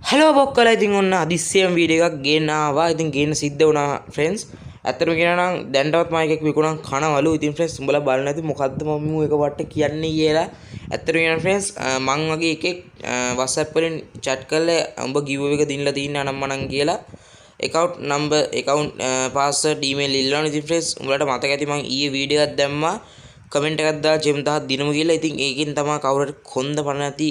Hello බොක්කලා ඉතින් ඔන්න අදිස්සියම video එකක් ගේන්න ආවා. ඉතින් ගේන්න සිද්ධ වුණා ෆ්‍රෙන්ඩ්ස්. ඇත්තටම කියනවා නම් දැන්ටවත් මම එකක් විකුණන් කනවලු. ඉතින් ෆ්‍රෙන්ඩ්ස් උඹලා බලන්න ඇති මොකද්ද මම එක වට කියන්නේ කියලා. ඇත්තටම කියනවා ෆ්‍රෙන්ඩ්ස් මං වගේ එකෙක් WhatsApp වලින් chat කරලා උඹ giveaway එක දිනලා තින්න අනම්මනම් කියලා account password email ඉල්ලනවා. ඉතින් ෆ්‍රෙන්ඩ්ස් උඹලට මතක ඇති මං ඊයේ වීඩියෝ එකක් දැම්මා. කමෙන්ට් එකක් දාලා ජෙම් 1000 දිනමු කියලා. ඉතින් ඒකෙන් තමයි කවුරු හරි කොන්ද පණ නැති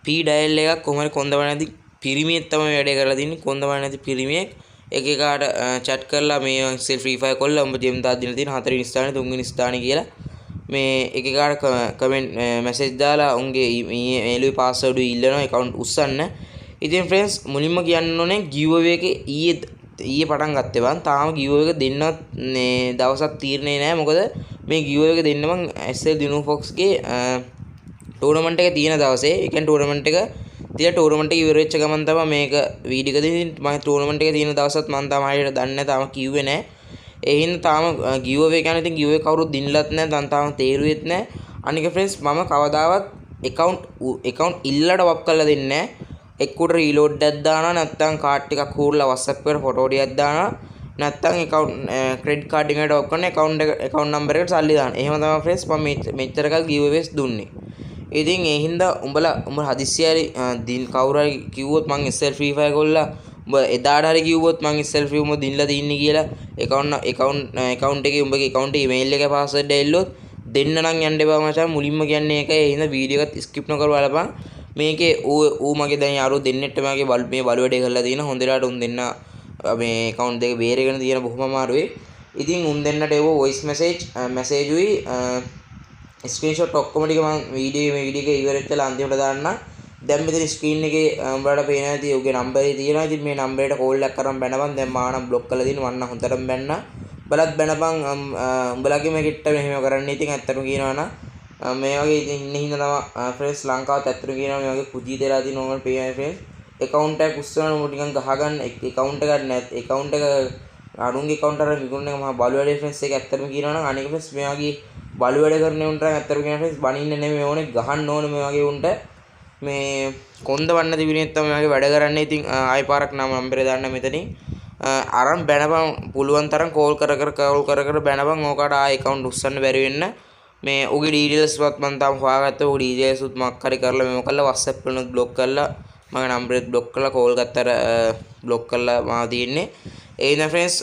P dial එකක් කොහමද කොන්දවණ නැති පිරිමියෙක් තමයි වැඩේ කරලා තින්නේ. කොන්දවණ නැති පිරිමියෙක් එක එකාට chat කරලා මේ Excel free fire කොල්ල උඹ ජෙම් 1000 දිනලා තියෙන 4 වෙනි ස්ථානේ 3 වෙනි ස්ථානේ කියලා මේ එක එකාට කමෙන්ට් මැසේජ් දාලා උන්ගේ email password ඉල්ලනවා account උස්සන්න. ඉතින් friends මුලින්ම කියන්න ඕනේ giveaway එක ඊයේ පටන් ගත්තේ බං. තාම giveaway එක දෙන්නවත් දවසක් තීරණේ නැහැ. මොකද මේ giveaway එක දෙන්න මං SL Dino Fox ගේ ටෝර්නමන්ට් එක තියෙන දවසේ ඒ කියන්නේ ටෝර්නමන්ට් එක තියලා ටෝර්නමන්ට් එක ඉවර වෙච්ච ගමන් තමයි මේක වීඩියෝ එකදී මම ටෝර්නමන්ට් එක තියෙන දවසත් මම තාම හරියට දන්නේ නැහැ. තාම කිව්වේ නැහැ. ඒ හින්දා තාම giveaway කියන්නේ ඉතින් giveaway කවුරුත් දින්නලත් නැහැ. තාම තේරුවෙත් නැහැ. අනික friends මම කවදාවත් account ඉල්ලට වප් කරලා දෙන්නේ නැහැ. එක්කුට රීලෝඩ් එකක් දානවා නැත්නම් කාඩ් එකක් හොරලා WhatsApp එකට ෆොටෝ ටිකක් දානවා නැත්නම් account credit card එකට ඔක් කරන account number එකට සල්ලි දානවා. එහෙම තමයි friends මම මෙච්චර කල් giveaways දුන්නේ. ඉතින් ඒ හින්දා උඹ හදිස්සිය හරි දින් කවුරු හරි කිව්වොත් මං SL free fire කොල්ලා උඹ එදාට හරි කිව්වොත් මං SL free උඹ දින්ලා තින්නේ කියලා account එකේ උඹගේ account එකේ email එකේ password ඇල්ලුවොත් දෙන්න නම් යන්න එපා මචං. මුලින්ම කියන්නේ ඒකයි. ඒ හින්දා වීඩියෝ එකත් skip නොකර බලපන්. මේකේ ඌ මගේ දැන් යාළුවෝ දෙන්නෙක්ට මගේ මේ බලු වැඩේ කරලා තියෙන හොඳ වෙලාවට උන් දෙන්න මේ account දෙක බේරගෙන තියෙන බොහොම අමාරුවේ. ඉතින් උන් දෙන්නට ඒව voice message උයි ස්ක්‍රීන්ෂොට් ඔක්කොම ටික මම වීඩියෝ එකේ ඉවරෙත් වෙලා අන්තිමට දාන්න. දැන් මෙතන ස්ක්‍රීන් එකේ උඹලට පේනවා ඇති ඔහුගේ නම්බරේ තියෙනවා. ඉතින් මේ නම්බරේට කෝල් එකක් කරන් බැනපන්. දැන් මානම් බ්ලොක් කරලා දින වන්න හොඳටම බැන්න. බලත් බැනපන්. උඹලගේ මේ කිට්ට මෙහෙම කරන්න. ඉතින් ඇත්තටම කියනවා නම් මේ වගේ ඉතින් ඉන්න හින්දා තමයි ෆ්‍රෙන්ඩ්ස් ලංකාවත් ඇත්තටම කියනවා මේ වගේ පුජී දෙලා තියෙන ඕන පේනවා ෆ්‍රෙන්ඩ්ස්. account එකක් උස්සන උඹ ටිකක් ගහගන්න. account එකක් නැත් account එක අරුන්ගේ account එක විකුණන එක මහා බලු වැඩේ ෆ්‍රෙන්ඩ්ස්. ඒක ඇත්තටම කියනවා නම් අනික ෆ්‍රෙන්ඩ්ස් මේ වගේ බලු වැඩ කරන උන්ට ඇත්තටම කියනවා ෆ්‍රෙන්ඩ්ස් බනින්න නෙමෙයි ඕනේ ගහන්න ඕනේ මේ වගේ උන්ට. මේ කොන්ද වන්න තිබුණේ තමයි මේ වගේ වැඩ කරන්නේ. ඉතින් ආයි පාරක් නම්බරේ දාන්න මෙතනින් අරන් බැනපන්. පුළුවන් තරම් කෝල් කර බැනපන්. ඕකට ආයි account උස්සන්න බැරි වෙන්න. මේ ඔගේ ඩීටේල්ස් වත් මම තාම හොයාගත්තා. ඔගේ ඩීටේල්ස් උත් මක් හරි කරලා මේක කරලා WhatsApp වලුත් බ්ලොක් කරලා මගේ නම්බරෙත් බ්ලොක් කරලා කෝල් ගත්තට බ්ලොක් කරලා මාව තියෙන්නේ. ඒ ඉතින් ෆ්‍රෙන්ඩ්ස්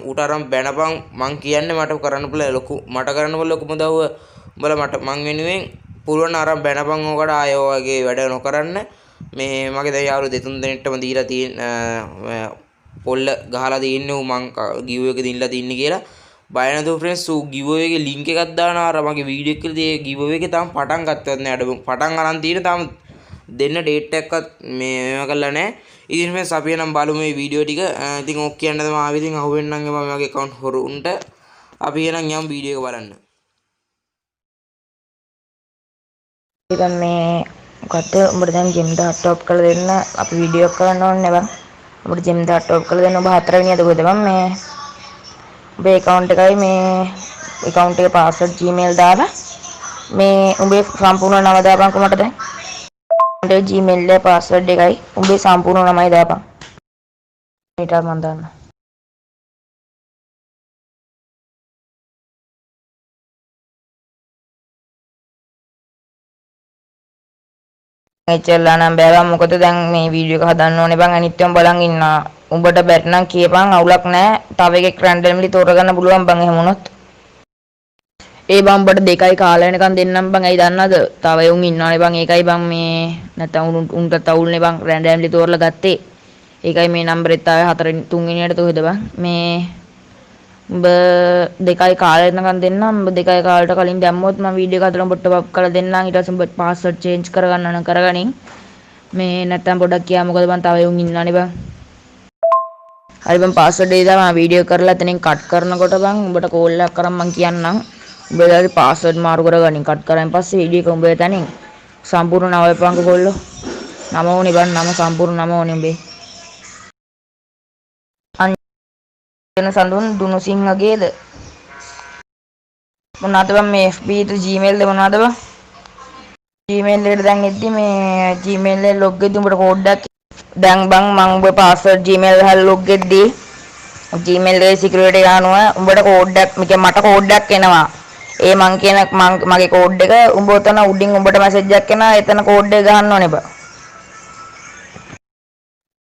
ඌට අරන් බැනපන්. මං කියන්නේ මට කරන්න පුළුවන් ලොකුම දව්ව උඹලා මට මං වෙනුවෙන් පුළුවන් අරන් බැනපන්. ඕකට ආයෙ ඔයගේ වැඩ නොකරන්න. මේ මගේ දැන් යාළුවෝ දෙතුන් දෙනෙක්ටම දීලා තියෙන පොල්ල ගහලා තියෙන්නේ ඌ මං giveaway එක දීලා තින්නේ කියලා. බය නැතුව ෆ්‍රෙන්ඩ්ස් ඌ giveaway එකේ link එකක් දානවා. අර මගේ වීඩියෝ එකේ giveaway එක තාම පටන් ගත්තවත් නෑ. අඩ පටන් අරන් තියෙන තාම දෙන්න ඩේට් එකක්වත් මේව කරලා නෑ. ඉතින් ෆ්‍රෙන්ඩ්ස් අපි නම් බලමු මේ වීඩියෝ ටික. ඉතින් ඕක කියන්න තමයි ආවේ. ඉතින් අහුවෙන්නම් එපා මේ වගේ account හොරුන්ට. අපි එනම් යමු වීඩියෝ එක බලන්න. ඉතින් මේ මොකද උඹට දැන් ජෙම් 10 ටොප් කරලා දෙන්න අපි වීඩියෝ එක කරන්න ඕනේ බං. උඹට ජෙම් 10 ටොප් කරලා දෙන්න ඔබ 4 වෙනියද කොහෙද බං මේ උඹේ account එකයි මේ account එකේ password gmail දාලා මේ උඹේ සම්පූර්ණ නම දාපන් කොමට දැන් උඹේ gmail එකේ password එකයි උඹේ සම්පූර්ණ නමයි දාපන්. ඊට මම දාන්න. එච්චරලා නම් බෑ බං. මොකද දැන් මේ වීඩියෝ එක හදන්න ඕනේ බං. අනිත්‍යම බලන් ඉන්නවා. උඹට බැට් නම් කියපන් අවුලක් නැහැ. තව එකෙක් රැන්ඩම්ලි තෝරගන්න පුළුවන් බං එහෙම වුණොත්. ඒ බං උඹට 2යි කාලා වෙනකන් දෙන්නම් බං. ඇයි දන්නවද? තව එවුන් ඉන්නවනේ බං. ඒකයි බං මේ නැත්තම් උන්ට අවුල්නේ බං රැන්ඩම්ලි තෝරලා ගත්තේ. ඒකයි මේ නම්බරෙත් ආවේ 4 3 වෙනියට තෝහෙද බං. මේ උඹ 2යි කාලා වෙනකන් දෙන්නම්. උඹ 2යි කාලට කලින් දැම්මොත් මම වීඩියෝ එක හදලා උඹට පප් කරලා දෙන්නම්. ඊට පස්සේ උඹ පාස්වර්ඩ් චේන්ජ් කරගන්න නම් කරගනින්. මේ නැත්තම් පොඩක් කියා මොකද බං තව එවුන් ඉන්නවනේ බං. හරි බං පාස්වර්ඩ් එක දාලා මම වීඩියෝ කරලා එතනින් කට් කරනකොට බං උඹට කෝල් එකක් කරන් මං කියන්නම්. උඹ දාලා පාස්වර්ඩ් මාරු කරගනින්. කට් කරාන් පස්සේ වීඩියෝ එක උඹ එතනින් සම්පූර්ණ නම එපන්කො කොල්ලෝ. නම ඕනේ බං. නම සම්පූර්ණ නම ඕනේ උඹේ. අන්ජන සඳුන් දුනුසිංහගේද මොනවාද බං මේ FB ද Gmail ද මොනවාද බං? Gmail එකට දැන් එද්දි මේ Gmail එකේ log එකේ උඹට කෝඩ් එකක් දැන් බං මං ඔබ පාස්වර්ඩ් Gmail ගහලා ලොග් වෙද්දී Gmail එකේ සිකියුරිටි එක අනුව උඹට කෝඩ් එකක් මට කෝඩ් එකක් එනවා. ඒ මගේ කෝඩ් එක උඹ උතන උඩින් උඹට මැසේජ් එකක් එනවා. එතන කෝඩ් එක ගහන්න ඕනේ බං.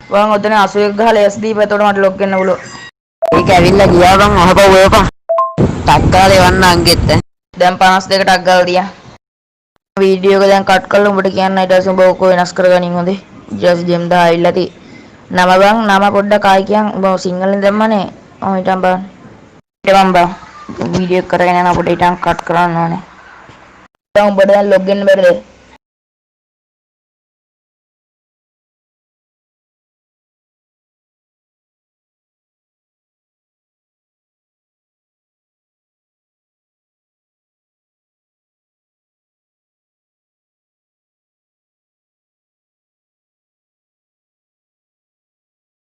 බං ඔතන 81 ගහලා S දීප එතකොට මට ලොග් වෙන්න පුළුවන්. ඒක ඇවිල්ලා ගියා බං අහපව ඔයපන්. ටක් ගාලා එවන්න අංගෙත්. දැන් 52ට ටක් ගාලා තියා. වීඩියෝ එක දැන් කට් කරලා උඹට කියන්න ඊට පස්සේ උඹ ඔක වෙනස් කරගනින් හොඳේ. ජස් ජෙම් 10 ආවිල්ලා තියෙයි. නම බං නම පොඩ්ඩක් ආයි කියන් උඹ සිංහලෙන් දැම්මනේ. ඔව් ඊටම් බං. ඊටම් බං. වීඩියෝ කරගෙන යන අපිට ඊටම් කට් කරන්න ඕනේ. දැන් උඹට දැන් ලොග් වෙන්න බැරිද?